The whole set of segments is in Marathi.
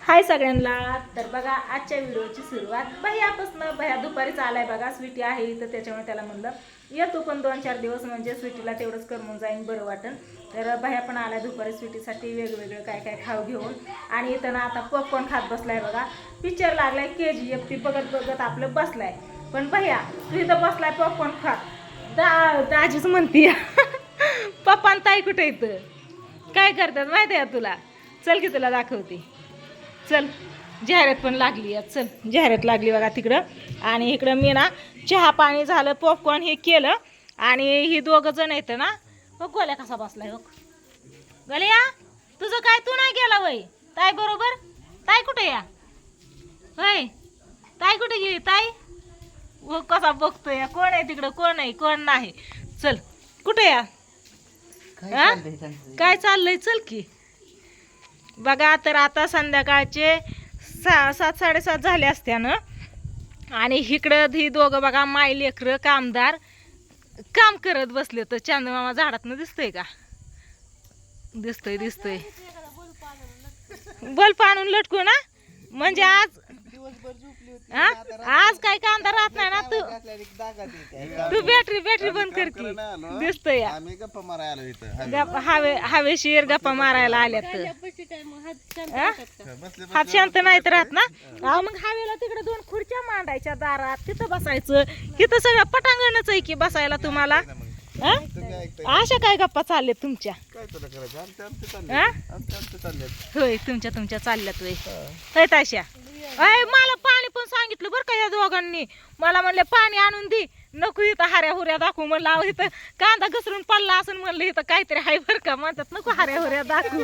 हाय सगळ्यांना. तर बघा आजच्या व्हिडिओची सुरुवात भैयापासून. भैया दुपारीच आलाय बघा. स्वीटी आहे तर त्याच्यामुळे त्याला म्हणलं येतो पण 2-4 दिवस, म्हणजे स्वीटीला तेवढंच करमून जाईन, बरं वाटेल. तर भैया पण आलाय दुपारी स्वीटीसाठी वेगवेगळं काय काय खाऊ घेऊन. आणि इथं ना आता पॉपकॉर्न खात बसलाय बघा. पिक्चर लागलाय KGF, ती बघत बघत आपलं बसलाय. पण भैया तू इथं बसलाय पॉपकॉर्न खात. दाजीच म्हणती पप्पा आणि ताई कुठे इथं काय करतात माहिती आहे तुला? चल की तुला दाखवते. चल, जाहिरात पण लागली आहे. चल, जाहिरात लागली बघा तिकडं. आणि इकडं मी ना चहा पाणी झालं, पॉपकॉर्न हे केलं. आणि ही दोघं जण येतं ना. हो गोल्या कसा बसलाय हो. गलिया तुझं काय, तू नाही गेला वय ताई बरोबर? ताई कुठे या होय? ताई कुठे गेली ताई? हो कसा बघतोय, कोण आहे तिकडं, कोण आहे कोण नाही. चल कुठे या, काय चाललंय? चल की बघा. तर आता संध्याकाळचे 7-7:30 झाले असत्या ना. आणि इकडं ही दोघं बघा माय लेकरं कामदार काम करत बसले. तर चांदमामा झाडातनं दिसतोय का? दिसतोय दिसतोय. बल्ब आणून लटकू ना, म्हणजे आज आज काय कांदा राहत नाही ना. तू बॅटरी बंद कर की. दिसतोय हवेशीर गप्पा मारायला आल्यात. हात शांत नाहीत राहत ना. मग हवेला तिकडे 2 खुर्च्या मांडायच्या दारात, तिथं बसायचं. तिथं सगळं पटांगणच आहे की बसायला तुम्हाला. अशा काय गप्पा चालल्यात तुमच्या? होय, तुमच्या चालल्यात होय ताशा. मला पाणी पण सांगितलं बरं का या दोघांनी. मला म्हणले पाणी आणून दे. नको इथं हाऱ्या हुऱ्या दाखवू म्हणलं. इथं कांदा घसरून पडला असं म्हणलं इथं काहीतरी आहे बरं का. म्हणतात नको हाऱ्या हुऱ्या दाखवू.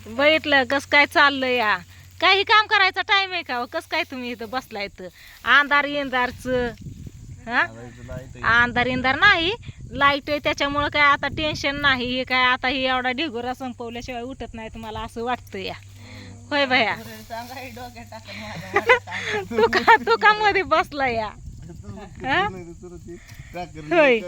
बघितलं कस काय चाललंय या. काही काम करायचा टाइम आहे का? कस काय तुम्ही इथं बसलाय? अंधार इंदारच अंधार इंदार नाही, लाईट आहे त्याच्यामुळं काय आता टेन्शन नाही. हे काय आता ही एवढा ढिगोरा संपवल्याशिवाय उठत नाही तुम्हाला असं वाटतं या. होय भैया? तू का मध्ये बसला या? होय.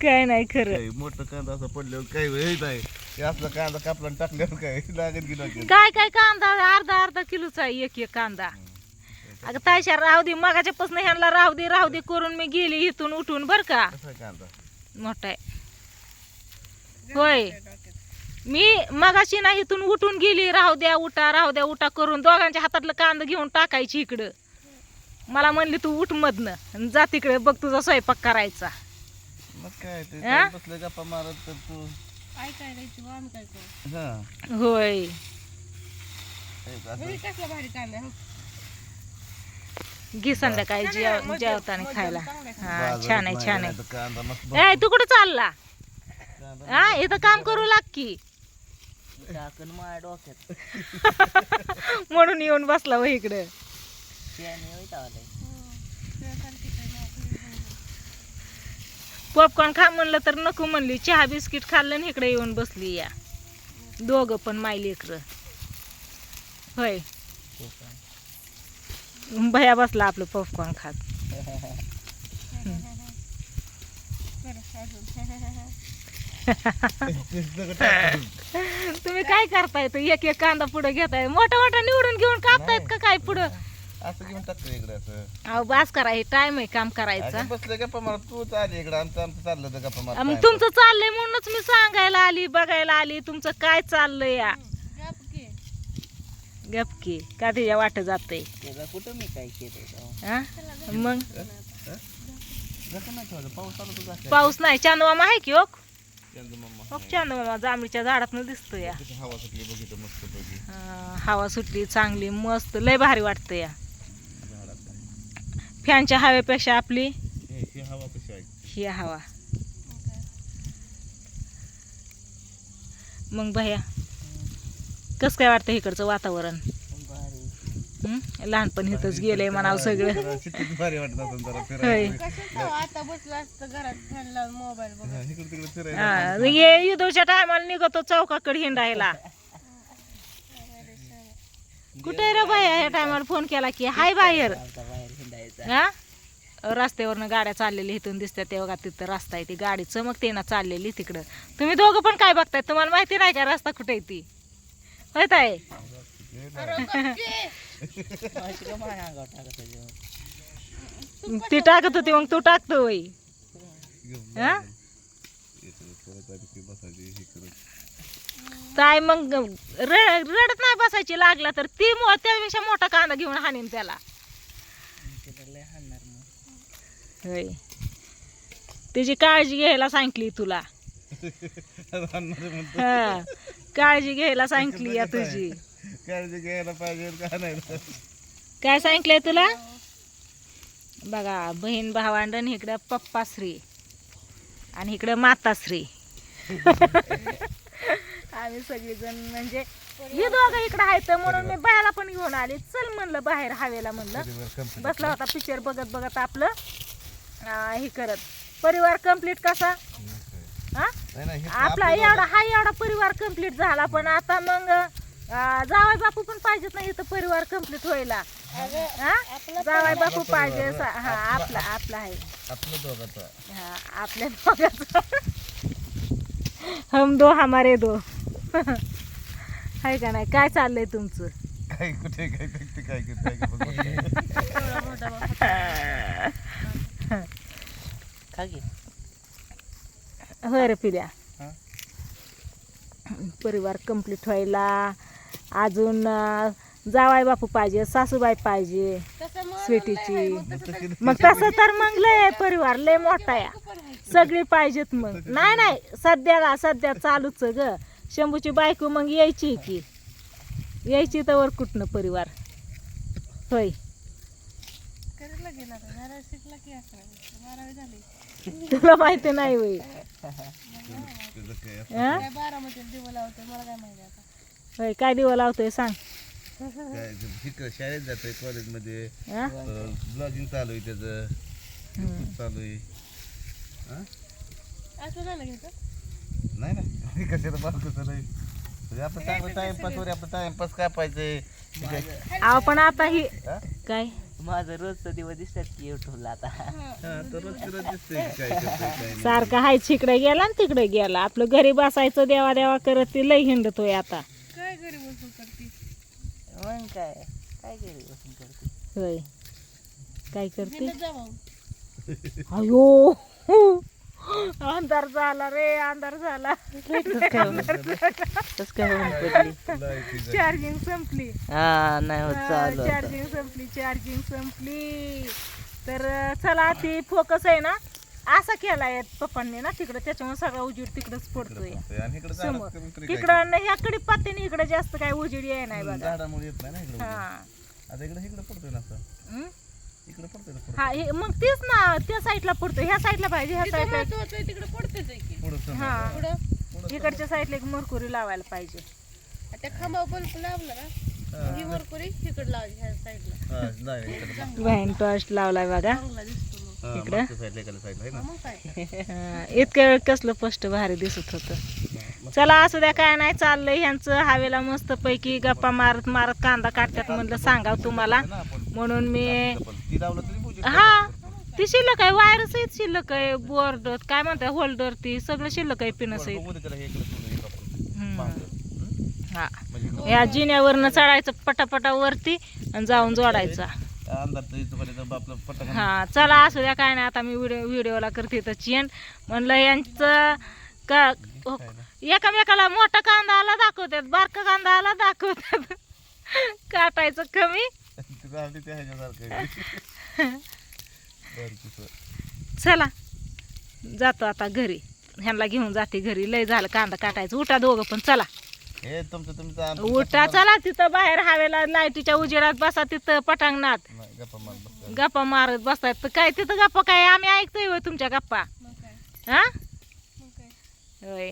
काय नाही खरं. मोठं कांदा असं पडल्यावर काय होत आहे असला कांदा कापला टाकल्यावर काय लागेल की काय कांदा अर्धा किलोचा आहे एक कांदा. अगं तायशा राहू दे, मगाच्यापासून ह्यांना राहू दे करून मी गेली इथून उठून बर का. कांदा मोठा आहे होय. मी मगाशी ना इथून उठून गेली, राहू द्या उठा करून. दोघांच्या हातातलं कांदा घेऊन टाकायची इकडं. मला म्हणली तू उठ मधनं जा तिकडे, बघ तुझा स्वयंपाक करायचा. मग काय ते बसले गप्पा मारत तर तू होय. घे संध्याकाळी जेवताना खायला. हा छान आहे. तू कुठं चालला? इथं काम करू लाग की. म्हणून येऊन बसला व इकडे. पॉपकॉर्न खा म्हणलं तर नको म्हणली. चहा बिस्किट खाल्लं आणि इकडे येऊन बसली या दोघं पण माय लेकरं. होय. भैया बसला आपलं पॉपकॉर्न खात. तुम्ही काय करताय? तर एक कांदा पुढे घेताय, मोठा निवडून घेऊन कापतायत का काय पुढं? असं घेऊन टाकतो इकडे असं. अहो बास करा, हे टाइम आहे काम करायचा. बसले गप्पा मारत तू चालली इकडे, आमचं चाललं होतं गप्पा मारत. मग तुमचं चाललंय म्हणूनच मी सांगायला आली, बघायला आली तुमचं काय चाललंय या. गपकी का त्याच्या वाट जाते कुठं मी काय केलं मग? पाऊस पाऊस नाही, चांदमामा आहे की हो. चांदमामा जांभळीच्या झाडात दिसतो या. हवा सुटली बघितलं मस्त पैकी. हवा सुटली चांगली मस्त, लय भारी वाटतं या. फॅनच्या हवेपेक्षा आपली हवा कशी आहे ही हवा. मग भैया कसं काय वाटतं इकडचं वातावरण? लहानपण इथंच गेलंय म्हणावं सगळं. भारी वाटत ईदच्या टायमाला निघतो चौकाकडे हिंडायला. कुठे रे बाया? ह्या टायमाला फोन केला की हाय बाहेर. हा रस्त्यावरनं गाड्या चाललेली इथून दिसतात ते बघा तिथं रस्ता आहे ती गाडी चमकते ना चाललेली तिकडं. तुम्ही दोघं पण काय बघताय तुम्हाला माहिती नाही का रस्ता कुठे आहे ती होत आहे. ती टाकत होती मग तू टाकतो होय. हा काय मग रडत नाही बसायची लागला तर ती त्यापेक्षा मोठा कांदा घेऊन हाणीन त्याला. होय तिची काळजी घ्यायला सांगितली तुला. हा काळजी घ्यायला सांगितली या तुझी. काळजी घ्यायला पाहिजे का नाही. काय सांगितलंय तुला बघा बहीण भावंडण इकडं पप्पाश्री आणि इकडं माताश्री. आम्ही सगळीजण म्हणजे हे दोघं इकडं आहेत म्हणून मी बाहेरला पण घेऊन आले. चल म्हणलं बाहेर हवेला म्हणलं. बसला होता पिक्चर बघत बघत आपलं हे करत. परिवार कंप्लीट कसा हा आपला एवढा परिवार कंप्लीट झाला. पण आता मग जावाई बापू पण पाहिजेत नाही इथं परिवार कंप्लीट व्हायला. हा जावाई बापू पाहिजे. हा आपला आहे आपलं दोघांचा. हा आपल्या दोघांचा. हम दो हमारे दो. आहे का नाही. काय चाललंय तुमचं. काय कुठे काय व्यक्ती काय करते होय रे पिल्या. परिवार कंप्लीट व्हायला अजून जावाई बापू पाहिजे सासूबाई पाहिजे स्वीटीची. मग तसं तर मग लय परिवार लय मोठा आहे सगळी पाहिजेत. मग नाही सध्या चालूच ग. शंभूची बायको मग यायची की यायची तर वर कुठनं परिवार होय. तुला माहिती नाही होय. होय काय दिवा लावतोय सांग. शाळेत जातोय कॉलेजमध्ये ब्लॉगिंग चालू आहे त्याचं चालू आहे. नाही कशाला बालकच नाही आपलं चांगलं टाइमपास वर आपलं टाइमपास काय पाहिजे. पण आता ही काय माझं रोजचं दिवस दिसतात की युट्यूबला आता. सारखं हाय इकडे गेला आणि तिकडे गेला. आपलं घरी बसायचं देवा देवा करत ती लय हिंडतोय आता. काय घरी बसून करते मग काय घरी बसून करते होय काय करते. अयो अंधार झाला रे अंधार झाला. चार्जिंग संपली. चार्जिंग संपली तर चला ती फोकस आहे ना असा केलाय पप्पांनी ना तिकडे त्याच्यामुळे सगळा उजेड तिकडेच पडतोय समोर. तिकडं नाही ह्याकडे पात्याने इकडे जास्त काय उजेड आहे नाही बघा. हा मग तेच ना त्या साईडला पडतो ह्या साईडला पाहिजे. ह्या साईडला तिकडे पडतेच. हा इकडच्या साईडला एक मरकुरी लावायला पाहिजे. त्या खांबावर बल्ब लावला ना ही मरकुरी इकडे लावायची ह्या साईडला. व्हॅन टॉर्च लावलाय बघा इकडं. इतक्या वेळ कसलं स्पष्ट भारी दिसत होतं. चला असू द्या काय नाही चाललंय ह्यांचं हवेला मस्त पैकी गप्पा मारत मारत कांदा काढतात म्हणलं सांगाव तुम्हाला म्हणून मी. हा ती शिल्लक आहे वायर सहित शिल्लक आहे बोर्ड काय म्हणतात होल्डर ती सगळं शिल्लक आहे पिन सहित. हा या जिन्यावरनं चढायचं पटापटा वरती आणि जाऊन जोडायचा. हा चला असू द्या काय नाही आता मी व्हिडिओला करते तर चेंज म्हणलं यांचं का एकामेकाला मोठा कांदा आला दाखवतात बारका कांदा आला दाखवतात काटायचं कमी. चला जातो आता घरी ह्यांना घेऊन जाते घरी लय झालं कांदा काटायचं. उठा दोघं पण चला उठा चला तिथं बाहेर हवेला लाईटीच्या उजेडात बसा तिथं पटांगणात गप्पा मारत बसतात. तर काय तिथं गप्पा काय आम्ही ऐकतोय होय तुमच्या गप्पा. हा होय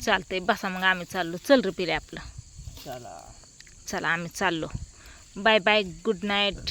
चालतंय बसा मग आम्ही चाललो. चल रे पिरे आपलं चला आम्ही चाललो. Bye bye good night.